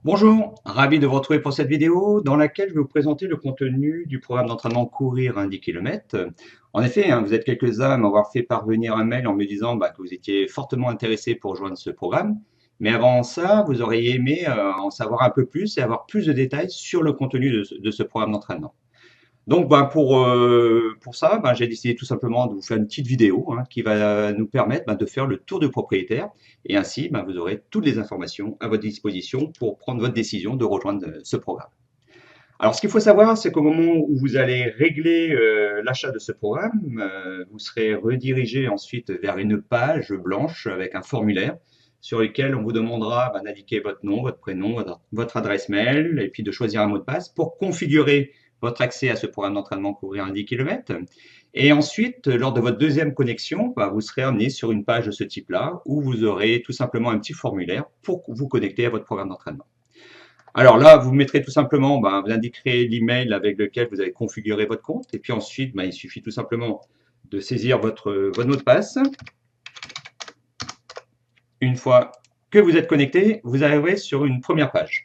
Bonjour, ravi de vous retrouver pour cette vidéo dans laquelle je vais vous présenter le contenu du programme d'entraînement courir un 10 km. En effet, vous êtes quelques-uns à m'avoir fait parvenir un mail en me disant que vous étiez fortement intéressé pour rejoindre ce programme. Mais avant ça, vous auriez aimé en savoir un peu plus et avoir plus de détails sur le contenu de ce programme d'entraînement. Donc, pour ça, j'ai décidé tout simplement de vous faire une petite vidéo qui va nous permettre de faire le tour du propriétaire. Et ainsi, vous aurez toutes les informations à votre disposition pour prendre votre décision de rejoindre ce programme. Alors, ce qu'il faut savoir, c'est qu'au moment où vous allez régler l'achat de ce programme, vous serez redirigé ensuite vers une page blanche avec un formulaire sur lequel on vous demandera d'indiquer votre nom, votre prénom, votre adresse mail et puis de choisir un mot de passe pour configurer votre accès à ce programme d'entraînement courir un 10 km. Et ensuite, lors de votre deuxième connexion, vous serez amené sur une page de ce type-là où vous aurez tout simplement un petit formulaire pour vous connecter à votre programme d'entraînement. Alors là, vous mettrez tout simplement, vous indiquerez l'email avec lequel vous avez configuré votre compte. Et puis ensuite, il suffit tout simplement de saisir votre mot de passe. Une fois que vous êtes connecté, vous arriverez sur une première page.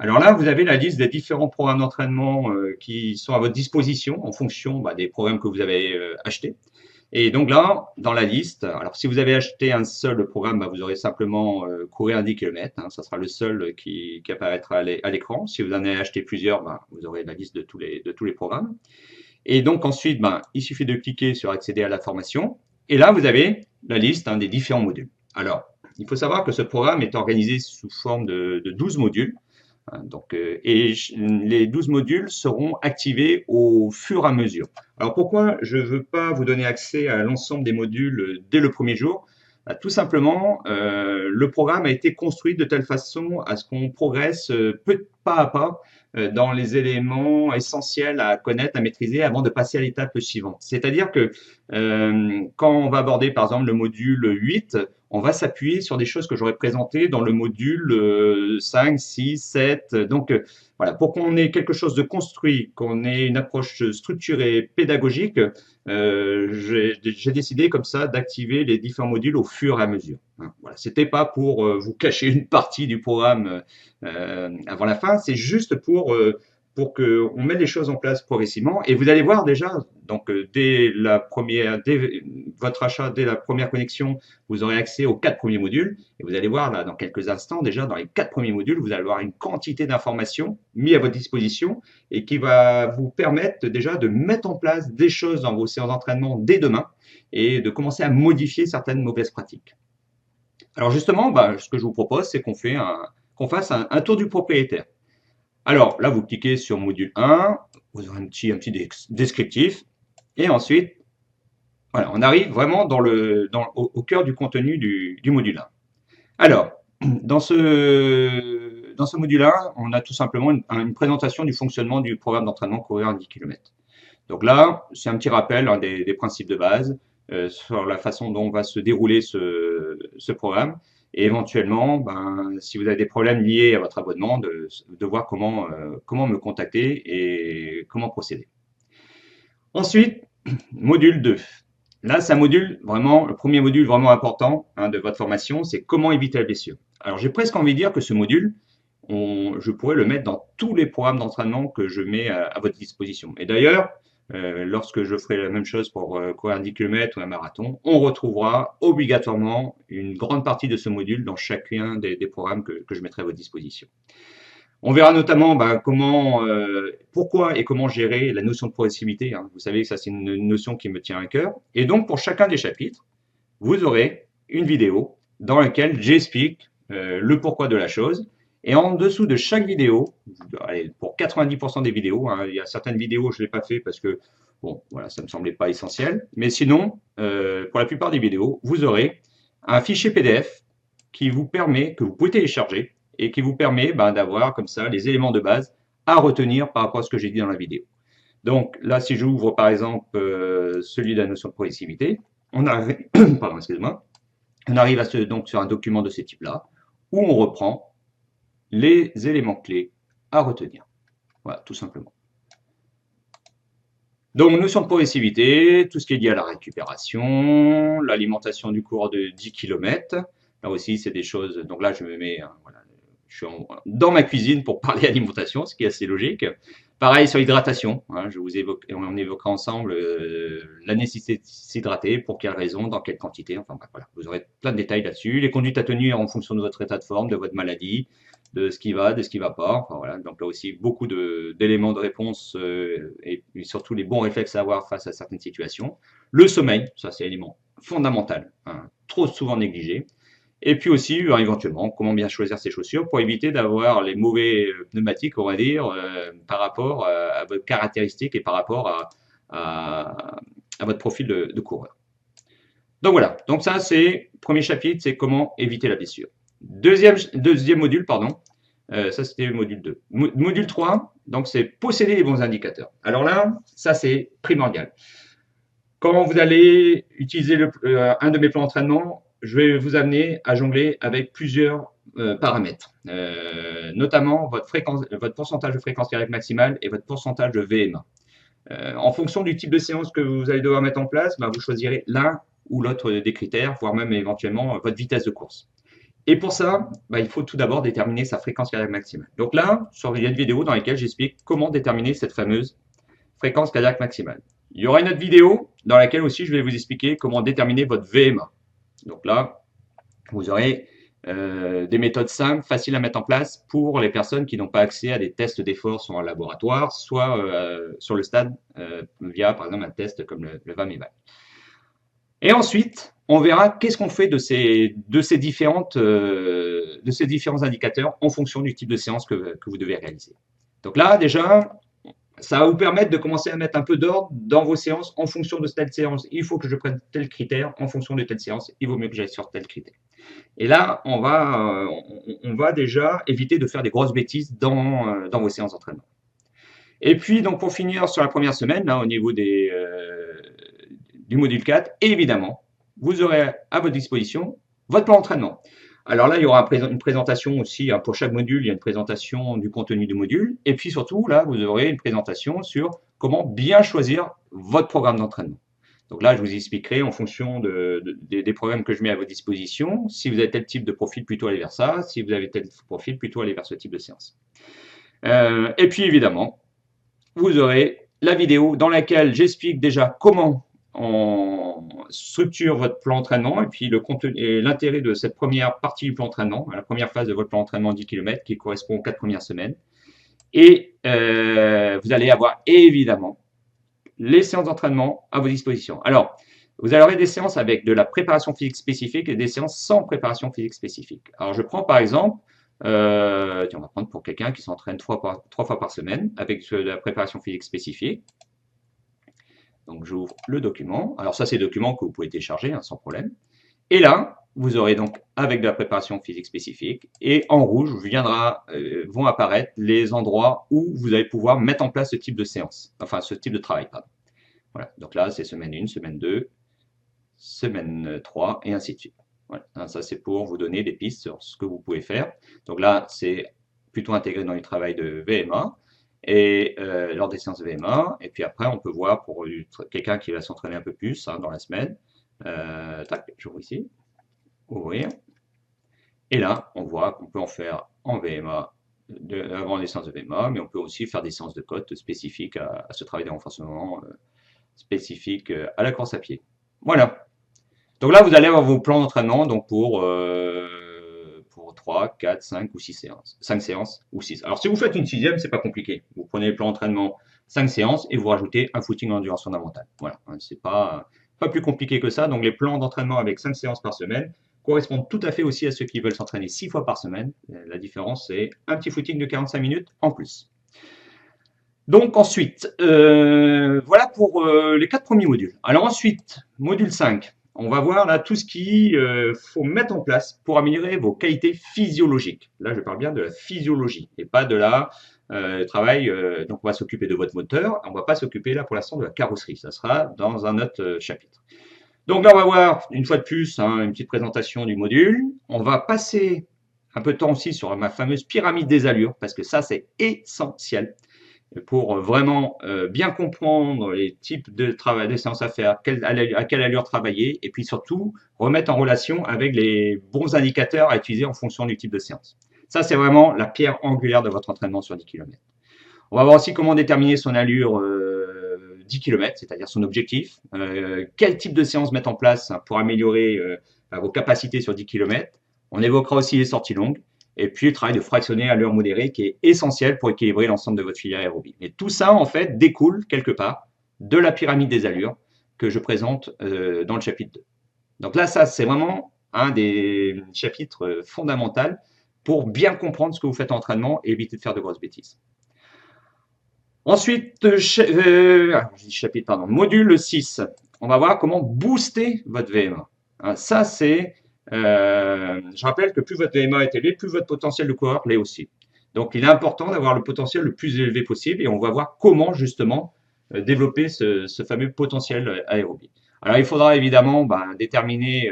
Alors là, vous avez la liste des différents programmes d'entraînement qui sont à votre disposition en fonction des programmes que vous avez achetés. Et donc là, dans la liste, alors si vous avez acheté un seul programme, vous aurez simplement courir un 10 km, ça sera le seul qui apparaîtra à l'écran. Si vous en avez acheté plusieurs, vous aurez la liste de tous les programmes. Et donc ensuite, il suffit de cliquer sur accéder à la formation. Et là, vous avez la liste des différents modules. Alors, il faut savoir que ce programme est organisé sous forme de 12 modules. Et les 12 modules seront activés au fur et à mesure. Alors pourquoi je ne veux pas vous donner accès à l'ensemble des modules dès le premier jour? Tout simplement, le programme a été construit de telle façon à ce qu'on progresse pas à pas dans les éléments essentiels à connaître, à maîtriser avant de passer à l'étape suivante. C'est-à-dire que quand on va aborder par exemple le module 8, on va s'appuyer sur des choses que j'aurais présentées dans le module 5, 6, 7. Donc, voilà, pour qu'on ait quelque chose de construit, qu'on ait une approche structurée, pédagogique, j'ai décidé comme ça d'activer les différents modules au fur et à mesure. Voilà, c'était pas pour vous cacher une partie du programme avant la fin, c'est juste pour qu'on mette les choses en place progressivement. Et vous allez voir déjà, donc dès votre achat, dès la première connexion, vous aurez accès aux 4 premiers modules. Et vous allez voir là, dans quelques instants, déjà dans les 4 premiers modules, vous allez avoir une quantité d'informations mises à votre disposition et qui va vous permettre déjà de mettre en place des choses dans vos séances d'entraînement dès demain et de commencer à modifier certaines mauvaises pratiques. Alors justement, ce que je vous propose, c'est qu'on fasse un tour du propriétaire. Alors là, vous cliquez sur module 1, vous aurez un petit descriptif, et ensuite, voilà, on arrive vraiment au cœur du contenu du module 1. Alors, dans ce module-là, on a tout simplement une présentation du fonctionnement du programme d'entraînement courir un 10 km. Donc là, c'est un petit rappel des principes de base sur la façon dont va se dérouler ce programme. Et éventuellement, si vous avez des problèmes liés à votre abonnement, de voir comment me contacter et comment procéder. Ensuite, module 2. Là, c'est un module vraiment, le premier module vraiment important de votre formation, c'est comment éviter la blessure. Alors, j'ai presque envie de dire que ce module, je pourrais le mettre dans tous les programmes d'entraînement que je mets à votre disposition. Et d'ailleurs, lorsque je ferai la même chose pour courir un 10 km ou un marathon, on retrouvera obligatoirement une grande partie de ce module dans chacun des programmes que je mettrai à votre disposition. On verra notamment pourquoi et comment gérer la notion de progressivité. Vous savez que ça, c'est une notion qui me tient à cœur. Et donc, pour chacun des chapitres, vous aurez une vidéo dans laquelle j'explique le pourquoi de la chose. Et en dessous de chaque vidéo, allez, pour 90% des vidéos, il y a certaines vidéos, je ne l'ai pas fait parce que, bon, voilà, ça ne me semblait pas essentiel. Mais sinon, pour la plupart des vidéos, vous aurez un fichier PDF qui vous permet, que vous pouvez télécharger, et qui vous permet d'avoir comme ça les éléments de base à retenir par rapport à ce que j'ai dit dans la vidéo. Donc là, si j'ouvre par exemple celui de la notion de progressivité, on arrive, pardon, excusez-moi, on arrive donc sur un document de ce type-là, où on reprend les éléments clés à retenir. Voilà, tout simplement. Donc, notion de progressivité, tout ce qui est lié à la récupération, l'alimentation du cours de 10 km. Là aussi, c'est des choses. Donc là, je me mets voilà, je suis dans ma cuisine pour parler alimentation, ce qui est assez logique. Pareil sur l'hydratation, hein, on évoquera ensemble la nécessité de s'hydrater, pour quelles raisons, dans quelle quantité, enfin bref, voilà, vous aurez plein de détails là-dessus. Les conduites à tenir en fonction de votre état de forme, de votre maladie, de ce qui va, de ce qui va pas. Enfin, voilà. Donc là aussi, beaucoup d'éléments de réponse et surtout les bons réflexes à avoir face à certaines situations. Le sommeil, ça c'est l'élément fondamental, hein, trop souvent négligé. Et puis aussi, éventuellement, comment bien choisir ses chaussures pour éviter d'avoir les mauvais pneumatiques, on va dire, par rapport à votre caractéristique et par rapport à votre profil de coureur. Donc voilà, donc ça c'est premier chapitre, c'est comment éviter la blessure. Deuxième module, pardon, ça c'était le module 2. Module 3, donc c'est posséder les bons indicateurs. Alors là, ça c'est primordial. Quand vous allez utiliser un de mes plans d'entraînement, je vais vous amener à jongler avec plusieurs paramètres, notamment votre pourcentage de fréquence cardiaque maximale et votre pourcentage de VMA. En fonction du type de séance que vous allez devoir mettre en place, vous choisirez l'un ou l'autre des critères, voire même éventuellement votre vitesse de course. Et pour ça, il faut tout d'abord déterminer sa fréquence cardiaque maximale. Donc là, il y a une vidéo dans laquelle j'explique comment déterminer cette fameuse fréquence cardiaque maximale. Il y aura une autre vidéo dans laquelle aussi je vais vous expliquer comment déterminer votre VMA. Donc là, vous aurez des méthodes simples, faciles à mettre en place pour les personnes qui n'ont pas accès à des tests d'effort soit en laboratoire, soit sur le stade via par exemple un test comme le VAMEVAL. Et ensuite, on verra qu'est-ce qu'on fait de ces différents indicateurs en fonction du type de séance que vous devez réaliser. Donc là, déjà, ça va vous permettre de commencer à mettre un peu d'ordre dans vos séances en fonction de telle séance. Il faut que je prenne tel critère en fonction de telle séance. Il vaut mieux que j'aille sur tel critère. Et là, on va déjà éviter de faire des grosses bêtises dans vos séances d'entraînement. Et puis, donc, pour finir sur la première semaine, là, au niveau du module 4, évidemment, vous aurez à votre disposition votre plan d'entraînement. Alors là, il y aura une présentation aussi, hein, pour chaque module, il y a une présentation du contenu du module. Et puis surtout, là, vous aurez une présentation sur comment bien choisir votre programme d'entraînement. Donc là, je vous expliquerai en fonction des programmes que je mets à votre disposition, si vous avez tel type de profil, plutôt aller vers ça, si vous avez tel profil, plutôt aller vers ce type de séance. Et puis évidemment, vous aurez la vidéo dans laquelle j'explique déjà comment on structure votre plan d'entraînement et puis l'intérêt de cette première partie du plan d'entraînement, la première phase de votre plan d'entraînement 10 km qui correspond aux 4 premières semaines. Et vous allez avoir évidemment les séances d'entraînement à vos dispositions. Alors, vous allez avoir des séances avec de la préparation physique spécifique et des séances sans préparation physique spécifique. Alors, je prends par exemple, on va prendre pour quelqu'un qui s'entraîne 3 fois par semaine avec de la préparation physique spécifique. Donc, j'ouvre le document. Alors, ça, c'est le document que vous pouvez télécharger sans problème. Et là, vous aurez donc avec de la préparation physique spécifique. Et en rouge, vont apparaître les endroits où vous allez pouvoir mettre en place ce type de séance. Enfin, ce type de travail, pardon. Voilà. Donc là, c'est semaine 1, semaine 2, semaine 3, et ainsi de suite. Voilà. Ça, c'est pour vous donner des pistes sur ce que vous pouvez faire. Donc là, c'est plutôt intégré dans le travail de VMA. Et lors des séances VMA, et puis après on peut voir pour quelqu'un qui va s'entraîner un peu plus dans la semaine, tac, j'ouvre ici, ouvrir, et là on voit qu'on peut en faire en VMA avant les séances de VMA, mais on peut aussi faire des séances de côte spécifiques à ce travail de renforcement spécifique à la course à pied. Voilà. Donc là vous allez avoir vos plans d'entraînement donc pour 3, 4, 5 ou 6 séances. 5 séances ou 6. Alors, si vous faites une 6e, c'est pas compliqué. Vous prenez le plan d'entraînement 5 séances et vous rajoutez un footing endurance fondamentale. Voilà, c'est pas plus compliqué que ça. Donc, les plans d'entraînement avec 5 séances par semaine correspondent tout à fait aussi à ceux qui veulent s'entraîner 6 fois par semaine. La différence, c'est un petit footing de 45 minutes en plus. Donc, ensuite, voilà pour les 4 premiers modules. Alors ensuite, module 5. On va voir là tout ce qu'il faut mettre en place pour améliorer vos qualités physiologiques. Là, je parle bien de la physiologie et pas de la travail. Donc, on va s'occuper de votre moteur. On ne va pas s'occuper là pour l'instant de la carrosserie. Ça sera dans un autre chapitre. Donc là, on va voir une fois de plus une petite présentation du module. On va passer un peu de temps aussi sur ma fameuse pyramide des allures parce que ça, c'est essentiel pour vraiment bien comprendre les types de travail, des séances à faire, à quelle allure travailler, et puis surtout remettre en relation avec les bons indicateurs à utiliser en fonction du type de séance. Ça, c'est vraiment la pierre angulaire de votre entraînement sur 10 km. On va voir aussi comment déterminer son allure 10 km, c'est-à-dire son objectif. Quel type de séance mettre en place pour améliorer vos capacités sur 10 km. On évoquera aussi les sorties longues. Et puis le travail de fractionner à l'heure modérée qui est essentiel pour équilibrer l'ensemble de votre filière aérobie. Et tout ça, en fait, découle quelque part de la pyramide des allures que je présente dans le chapitre 2. Donc là, ça, c'est vraiment un des chapitres fondamentaux pour bien comprendre ce que vous faites en entraînement et éviter de faire de grosses bêtises. Ensuite, chapitre, pardon, module 6, on va voir comment booster votre VMA. Ça, c'est, je rappelle que plus votre VMA est élevé, plus votre potentiel de coureur l'est aussi. Donc, il est important d'avoir le potentiel le plus élevé possible et on va voir comment justement développer ce fameux potentiel aérobie. Alors, il faudra évidemment déterminer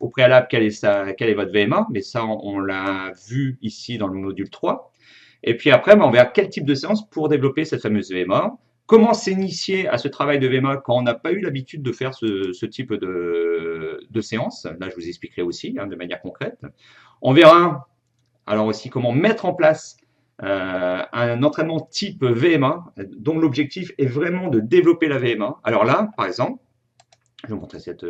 au préalable quel est votre VMA, mais ça, on l'a vu ici dans le module 3. Et puis après, on verra quel type de séance pour développer cette fameuse VMA. Comment s'initier à ce travail de VMA quand on n'a pas eu l'habitude de faire ce type de séance. Là, je vous expliquerai aussi de manière concrète. On verra alors aussi comment mettre en place un entraînement type VMA dont l'objectif est vraiment de développer la VMA. Alors là, par exemple, je vais vous montrer cette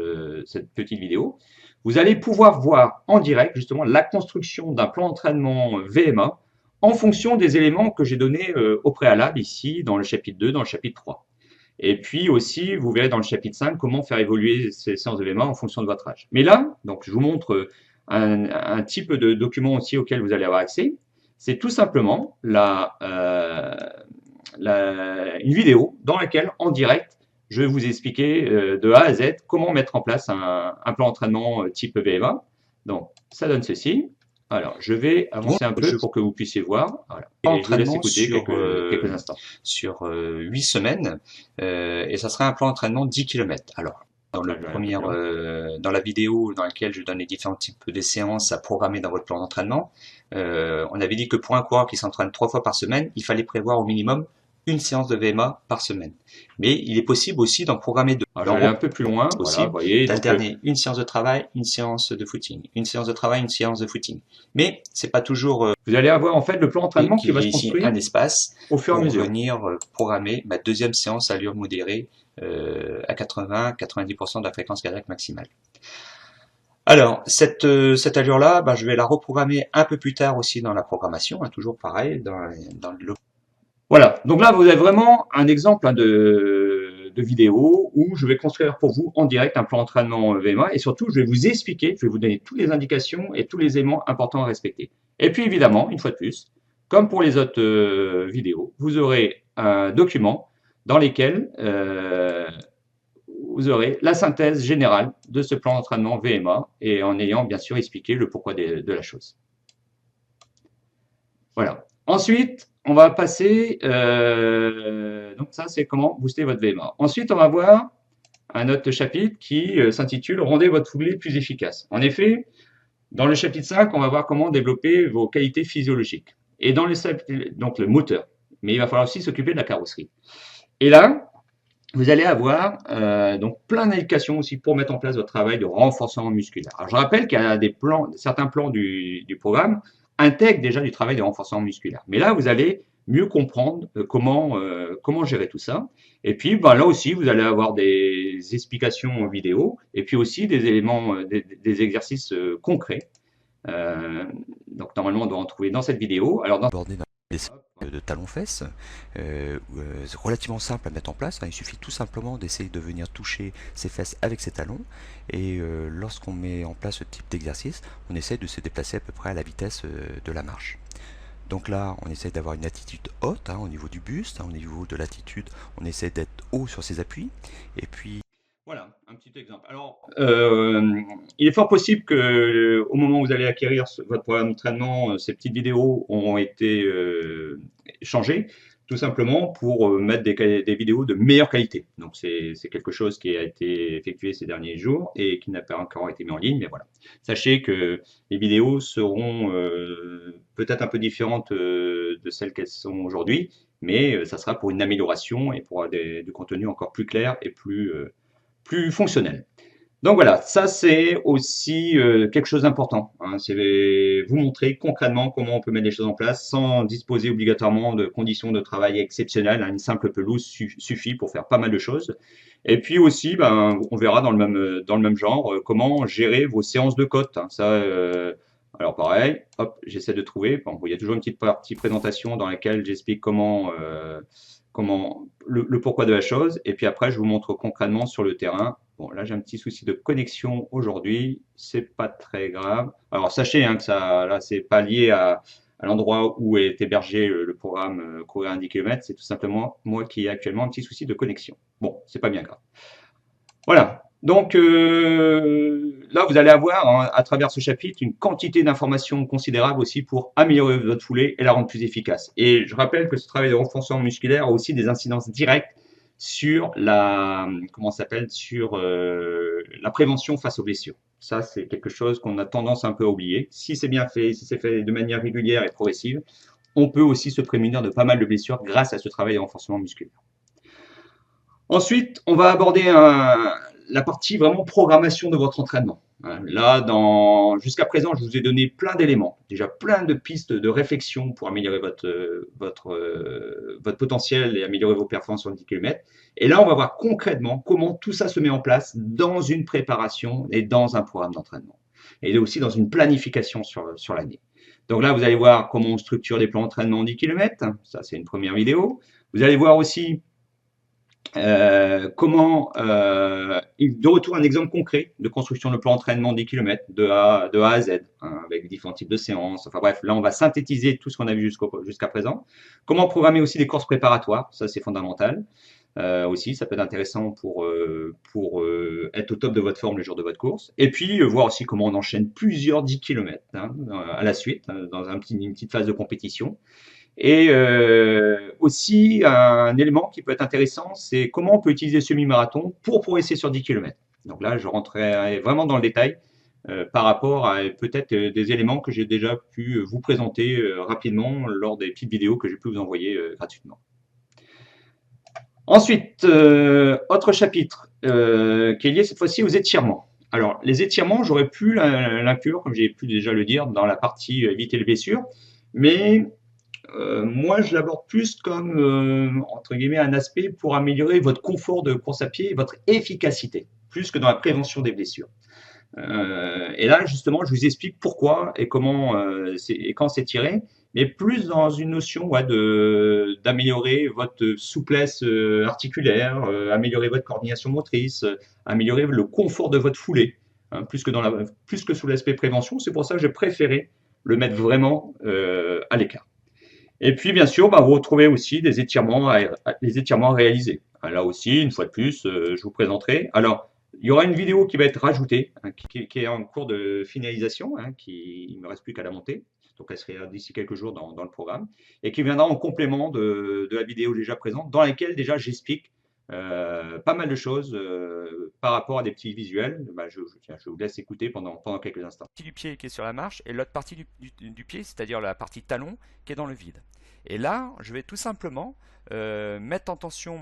petite vidéo. Vous allez pouvoir voir en direct justement la construction d'un plan d'entraînement VMA en fonction des éléments que j'ai donnés au préalable ici dans le chapitre 2, dans le chapitre 3. Et puis aussi, vous verrez dans le chapitre 5 comment faire évoluer ces séances de VMA en fonction de votre âge. Mais là, donc je vous montre un type de document aussi auquel vous allez avoir accès. C'est tout simplement une vidéo dans laquelle, en direct, je vais vous expliquer de A à Z comment mettre en place un plan d'entraînement type VMA. Donc, ça donne ceci. Alors, je vais avancer un peu pour que vous puissiez voir. Voilà. Et je vous laisse écouter quelques instants. Sur 8 semaines, et ça sera un plan d'entraînement 10 km. Alors, dans la vidéo dans laquelle je donne les différents types de séances à programmer dans votre plan d'entraînement, on avait dit que pour un coureur qui s'entraîne 3 fois par semaine, il fallait prévoir au minimum une séance de VMA par semaine. Mais il est possible aussi d'en programmer 2. Alors, je vais aller un peu plus loin. Possible d'alterner une séance de travail, une séance de footing, une séance de travail, une séance de footing. Mais c'est pas toujours. Vous allez avoir en fait le plan d'entraînement qui va se construire un espace au fur et à mesure. Pour venir programmer ma deuxième séance à allure modérée à 80-90% de la fréquence cardiaque maximale. Alors, cette allure-là, je vais la reprogrammer un peu plus tard aussi dans la programmation, toujours pareil, dans le... Voilà, donc là, vous avez vraiment un exemple de vidéo où je vais construire pour vous en direct un plan d'entraînement VMA et surtout, je vais vous expliquer, je vais vous donner toutes les indications et tous les éléments importants à respecter. Et puis, évidemment, une fois de plus, comme pour les autres vidéos, vous aurez un document dans lequel vous aurez la synthèse générale de ce plan d'entraînement VMA et en ayant bien sûr expliqué le pourquoi de la chose. Voilà. Ensuite, on va passer, donc ça c'est comment booster votre VMA. Ensuite, on va voir un autre chapitre qui s'intitule « Rendez votre foulée plus efficace ». En effet, dans le chapitre 5, on va voir comment développer vos qualités physiologiques. Et dans donc le moteur. Mais il va falloir aussi s'occuper de la carrosserie. Et là, vous allez avoir donc plein d'indications aussi pour mettre en place votre travail de renforcement musculaire. Alors, je rappelle qu'il y a certains plans du programme intègrent déjà du travail de renforcement musculaire. Mais là, vous allez mieux comprendre comment gérer tout ça. Et puis, là aussi, vous allez avoir des explications vidéo et puis aussi des éléments, des exercices concrets. Donc, normalement, on doit en trouver dans cette vidéo. Alors, de talons-fesses, relativement simple à mettre en place. Il suffit tout simplement d'essayer de venir toucher ses fesses avec ses talons. Et lorsqu'on met en place ce type d'exercice, on essaie de se déplacer à peu près à la vitesse de la marche. Donc là, on essaie d'avoir une attitude haute au niveau du buste, au niveau de l'attitude, on essaie d'être haut sur ses appuis. Et puis... Voilà, un petit exemple. Alors, il est fort possible que au moment où vous allez acquérir votre programme d'entraînement, ces petites vidéos ont été changées, tout simplement pour mettre des vidéos de meilleure qualité. Donc, c'est quelque chose qui a été effectué ces derniers jours et qui n'a pas encore été mis en ligne, mais voilà. Sachez que les vidéos seront peut-être un peu différentes de celles qu'elles sont aujourd'hui, mais ça sera pour une amélioration et pour du contenu encore plus clair et plus fonctionnel. Donc voilà, ça c'est aussi quelque chose d'important, hein. C'est vous montrer concrètement comment on peut mettre les choses en place sans disposer obligatoirement de conditions de travail exceptionnelles, hein. Une simple pelouse suffit pour faire pas mal de choses. Et puis aussi, ben, on verra dans le même genre comment gérer vos séances de cote, hein. Ça, alors pareil, hop, j'essaie de trouver. Bon, il y a toujours une petite partie présentation dans laquelle j'explique comment le pourquoi de la chose. Et puis après, je vous montre concrètement sur le terrain. Bon, là, j'ai un petit souci de connexion aujourd'hui. C'est pas très grave. Alors, sachez hein, que ça, là, c'est pas lié à l'endroit où est hébergé le programme Courir un 10 km. C'est tout simplement moi qui ai actuellement un petit souci de connexion. Bon, c'est pas bien grave. Voilà. Donc là, vous allez avoir hein, à travers ce chapitre une quantité d'informations considérable aussi pour améliorer votre foulée et la rendre plus efficace. Et je rappelle que ce travail de renforcement musculaire a aussi des incidences directes sur la comment ça s'appelle sur la prévention face aux blessures. Ça, c'est quelque chose qu'on a tendance un peu à oublier. Si c'est bien fait, si c'est fait de manière régulière et progressive, on peut aussi se prémunir de pas mal de blessures grâce à ce travail de renforcement musculaire. Ensuite, on va aborder la partie vraiment programmation de votre entraînement. Là, jusqu'à présent, je vous ai donné plein d'éléments, déjà plein de pistes de réflexion pour améliorer votre potentiel et améliorer vos performances sur le 10 km. Et là, on va voir concrètement comment tout ça se met en place dans une préparation et dans un programme d'entraînement. Et aussi dans une planification sur l'année. Donc là, vous allez voir comment on structure des plans d'entraînement en 10 km. Ça, c'est une première vidéo. Vous allez voir aussi de retour un exemple concret de construction de plan d'entraînement 10 km de A à Z, hein, avec différents types de séances. Enfin bref, là, on va synthétiser tout ce qu'on a vu jusqu'à présent. Comment programmer aussi des courses préparatoires, ça c'est fondamental. Aussi, ça peut être intéressant pour être au top de votre forme le jour de votre course. Et puis, voir aussi comment on enchaîne plusieurs 10 km hein, à la suite, hein, dans une petite phase de compétition. Et aussi, un élément qui peut être intéressant, c'est comment on peut utiliser le semi-marathon pour progresser sur 10 km. Donc là, je rentrerai vraiment dans le détail par rapport à peut-être des éléments que j'ai déjà pu vous présenter rapidement lors des petites vidéos que j'ai pu vous envoyer gratuitement. Ensuite, autre chapitre qui est lié cette fois-ci aux étirements. Alors, les étirements, j'aurais pu l'inclure, comme j'ai pu déjà le dire, dans la partie éviter les blessures, mais moi, je l'aborde plus comme, entre guillemets, un aspect pour améliorer votre confort de course à pied et votre efficacité, plus que dans la prévention des blessures. Et là, justement, je vous explique pourquoi et comment et quand c'est tiré, mais plus dans une notion ouais, d'améliorer votre souplesse articulaire, améliorer votre coordination motrice, améliorer le confort de votre foulée, hein, plus que sous l'aspect prévention. C'est pour ça que j'ai préféré le mettre vraiment à l'écart. Et puis, bien sûr, bah, vous retrouvez aussi les étirements à réaliser. Là aussi, une fois de plus, je vous présenterai. Alors, il y aura une vidéo qui va être rajoutée, hein, qui est en cours de finalisation, hein, il ne me reste plus qu'à la monter. Donc, elle sera d'ici quelques jours dans le programme, et qui viendra en complément de la vidéo déjà présente, dans laquelle déjà j'explique pas mal de choses par rapport à des petits visuels. Bah, je vous laisse écouter pendant quelques instants. Partie du pied qui est sur la marche et l'autre partie du pied, c'est-à-dire la partie talon, qui est dans le vide. Et là, je vais tout simplement mettre en tension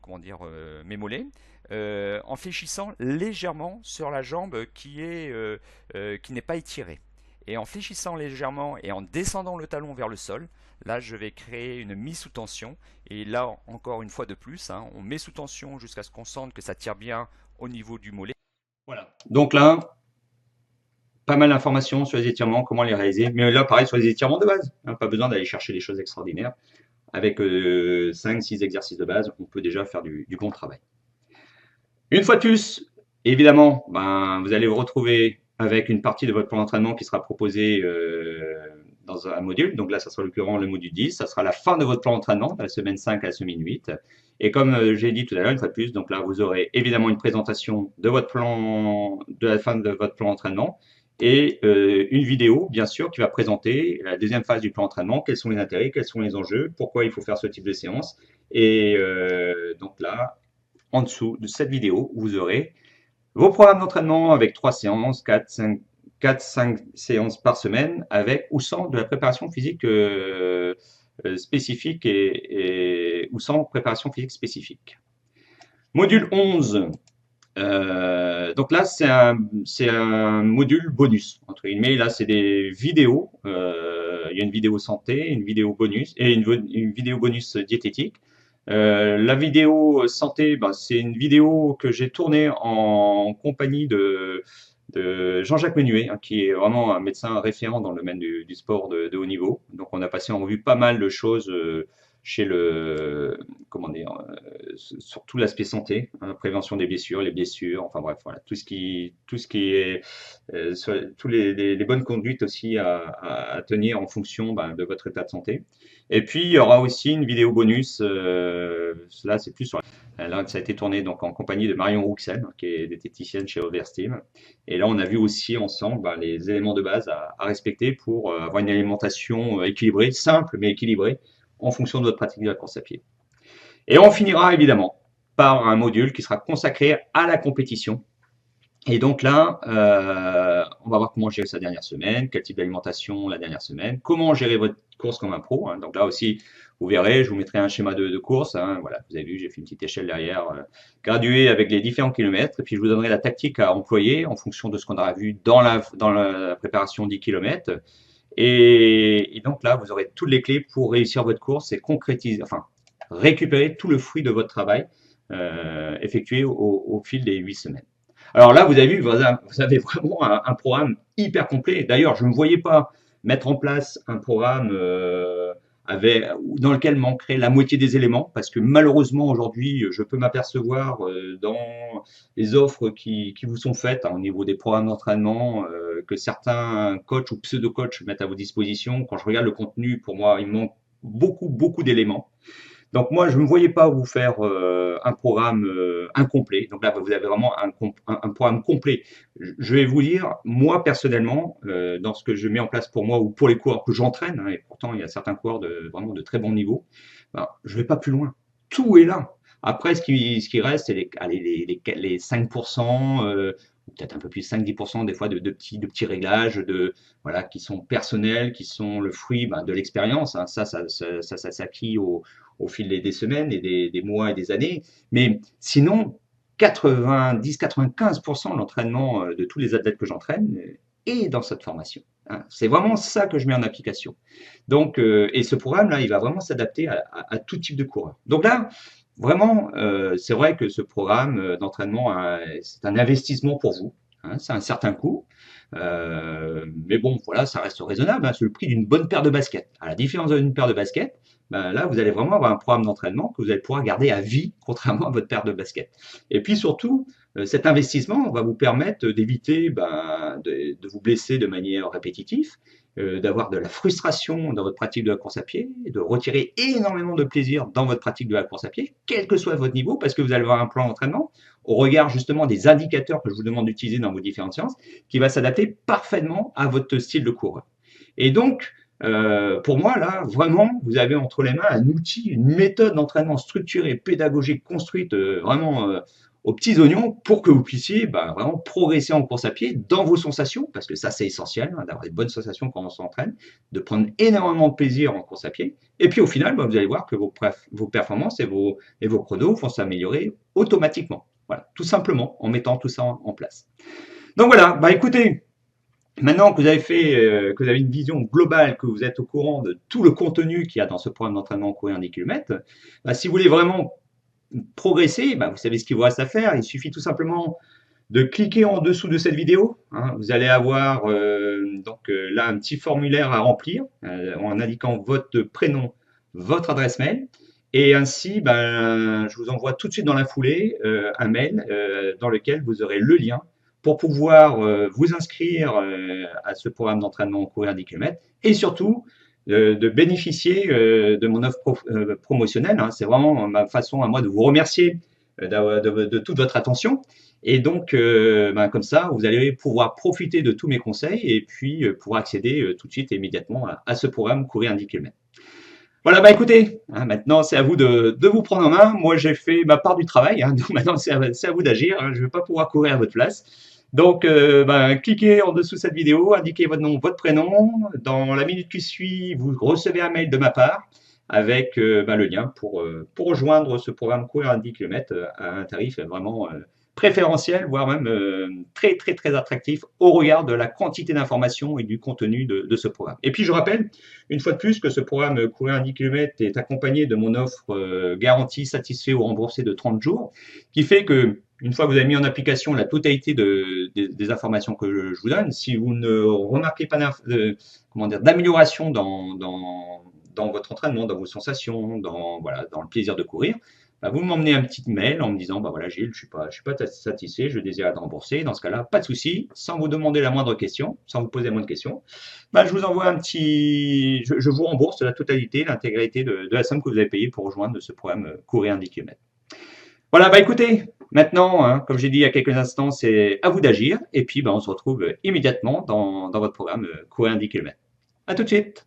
comment dire, mes mollets en fléchissant légèrement sur la jambe qui n'est pas étirée. Et en fléchissant légèrement et en descendant le talon vers le sol, là je vais créer une mise sous tension. Et là encore une fois de plus, hein, on met sous tension jusqu'à ce qu'on sente que ça tire bien au niveau du mollet. Voilà. Donc là, pas mal d'informations sur les étirements, comment les réaliser. Mais là, pareil, sur les étirements de base. Hein, pas besoin d'aller chercher des choses extraordinaires. Avec 5-6 exercices de base, on peut déjà faire du bon travail. Une fois de plus, évidemment, ben, vous allez vous retrouver avec une partie de votre plan d'entraînement qui sera proposée dans un module. Donc là, ça sera l'occurrence le module 10. Ça sera la fin de votre plan d'entraînement, de la semaine 5 à la semaine 8. Et comme j'ai dit tout à l'heure, une fois de plus, donc là, vous aurez évidemment une présentation de votre plan, de la fin de votre plan d'entraînement et une vidéo, bien sûr, qui va présenter la deuxième phase du plan d'entraînement, quels sont les intérêts, quels sont les enjeux, pourquoi il faut faire ce type de séance. Et donc là, en dessous de cette vidéo, vous aurez vos programmes d'entraînement avec 3 séances, 4-5 séances par semaine, avec ou sans de la préparation physique spécifique ou sans préparation physique spécifique. Module 11, Donc là, c'est un module bonus, entre guillemets. Là, c'est des vidéos. Il y a une vidéo santé, une vidéo bonus et une vidéo bonus diététique. La vidéo santé, bah, c'est une vidéo que j'ai tournée en compagnie de Jean-Jacques Menuet, hein, qui est vraiment un médecin référent dans le domaine du sport de haut niveau. Donc, on a passé en revue pas mal de choses chez le, comment dire, sur tout l'aspect santé, hein, prévention des blessures, les blessures, enfin bref, voilà, tout ce qui est, tous les bonnes conduites aussi à tenir en fonction ben, de votre état de santé. Et puis, il y aura aussi une vidéo bonus, là, c'est plus sur là, ça a été tourné donc en compagnie de Marion Rouxel, qui est diététicienne chez Oversteam. Et là, on a vu aussi ensemble ben, les éléments de base à respecter pour avoir une alimentation équilibrée, simple mais équilibrée, en fonction de votre pratique de la course à pied. Et on finira évidemment par un module qui sera consacré à la compétition. Et donc là, on va voir comment gérer sa dernière semaine, quel type d'alimentation la dernière semaine, comment gérer votre course comme un pro, hein. Donc là aussi, vous verrez, je vous mettrai un schéma de course, hein. Voilà, vous avez vu, j'ai fait une petite échelle derrière, graduée avec les différents kilomètres. Et puis je vous donnerai la tactique à employer en fonction de ce qu'on aura vu dans la préparation 10 kilomètres. Et donc là, vous aurez toutes les clés pour réussir votre course et concrétiser, enfin, récupérer tout le fruit de votre travail effectué au fil des 8 semaines. Alors là, vous avez vu, vous avez vraiment un programme hyper complet. D'ailleurs, je ne me voyais pas mettre en place un programme dans lequel manquerait la moitié des éléments, parce que malheureusement, aujourd'hui, je peux m'apercevoir dans les offres qui vous sont faites hein, au niveau des programmes d'entraînement, que certains coachs ou pseudo-coachs mettent à vos dispositions. Quand je regarde le contenu, pour moi, il manque beaucoup d'éléments. Donc moi, je ne me voyais pas vous faire un programme incomplet. Donc là, vous avez vraiment un programme complet. Je vais vous dire, moi personnellement, dans ce que je mets en place pour moi ou pour les coureurs que j'entraîne, hein, et pourtant il y a certains coureurs vraiment de très bon niveau, ben, je ne vais pas plus loin. Tout est là. Après, ce qui reste, c'est les 5%, ou peut-être un peu plus 5-10% des fois de petits réglages voilà, qui sont personnels, qui sont le fruit ben, de l'expérience. Hein. Ça s'acquit au fil des semaines et des mois et des années. Mais sinon, 90-95% de l'entraînement de tous les athlètes que j'entraîne est dans cette formation. Hein. C'est vraiment ça que je mets en application. Donc, et ce programme-là, il va vraiment s'adapter à tout type de coureur. Donc là, vraiment, c'est vrai que ce programme d'entraînement, c'est un investissement pour vous. Hein, c'est un certain coût. Mais bon, voilà, ça reste raisonnable. Hein, c'est le prix d'une bonne paire de baskets. À la différence d'une paire de baskets, ben là, vous allez vraiment avoir un programme d'entraînement que vous allez pouvoir garder à vie, contrairement à votre paire de baskets. Et puis surtout, cet investissement va vous permettre d'éviter ben, de vous blesser de manière répétitive, d'avoir de la frustration dans votre pratique de la course à pied, de retirer énormément de plaisir dans votre pratique de la course à pied, quel que soit votre niveau, parce que vous allez avoir un plan d'entraînement au regard justement des indicateurs que je vous demande d'utiliser dans vos différentes séances, qui va s'adapter parfaitement à votre style de coureur. Et donc, pour moi, là, vraiment, vous avez entre les mains un outil, une méthode d'entraînement structurée, pédagogique, construite vraiment aux petits oignons pour que vous puissiez bah, vraiment progresser en course à pied dans vos sensations, parce que ça, c'est essentiel, hein, d'avoir des bonnes sensations quand on s'entraîne, de prendre énormément de plaisir en course à pied. Et puis, au final, bah, vous allez voir que vos performances et vos chronos vont s'améliorer automatiquement. Voilà, tout simplement en mettant tout ça en place. Donc voilà, bah écoutez, maintenant que vous avez que vous avez une vision globale, que vous êtes au courant de tout le contenu qu'il y a dans ce programme d'entraînement courir 10 km, bah, si vous voulez vraiment progresser, bah, vous savez ce qu'il vous reste à faire. Il suffit tout simplement de cliquer en dessous de cette vidéo. Hein. Vous allez avoir là un petit formulaire à remplir en indiquant votre prénom, votre adresse mail. Et ainsi, ben, je vous envoie tout de suite dans la foulée un mail dans lequel vous aurez le lien pour pouvoir vous inscrire à ce programme d'entraînement courir 10 km et surtout de bénéficier de mon offre promotionnelle. Hein. C'est vraiment ma façon à moi de vous remercier de toute votre attention. Et donc, ben, comme ça, vous allez pouvoir profiter de tous mes conseils et puis pouvoir accéder tout de suite et immédiatement à ce programme courir 10 km. Voilà, bah écoutez, hein, maintenant c'est à vous de vous prendre en main. Moi j'ai fait ma part du travail, hein, donc maintenant c'est à vous d'agir. Hein, je ne vais pas pouvoir courir à votre place. Donc cliquez en dessous de cette vidéo, indiquez votre nom, votre prénom. Dans la minute qui suit, vous recevez un mail de ma part avec le lien pour rejoindre ce programme courir à 10 km à un tarif vraiment préférentiel, voire même très, très, très attractif au regard de la quantité d'informations et du contenu de ce programme. Et puis, je rappelle, une fois de plus, que ce programme Courir un 10 km est accompagné de mon offre garantie, satisfait ou remboursé de 30 jours, qui fait que, une fois que vous avez mis en application la totalité des informations que je vous donne, si vous ne remarquez pas d'amélioration dans votre entraînement, dans vos sensations, voilà, dans le plaisir de courir, bah, vous m'emmenez un petit mail en me disant, bah voilà Gilles, je suis pas satisfait, je désire être remboursé. Dans ce cas-là, pas de souci, sans vous demander la moindre question, sans vous poser la moindre question, bah, je vous envoie je vous rembourse la totalité, l'intégralité de la somme que vous avez payée pour rejoindre ce programme Courir un 10 km. Voilà, bah écoutez, maintenant, hein, comme j'ai dit il y a quelques instants, c'est à vous d'agir. Et puis, bah, on se retrouve immédiatement dans votre programme Courir un 10 km. À tout de suite.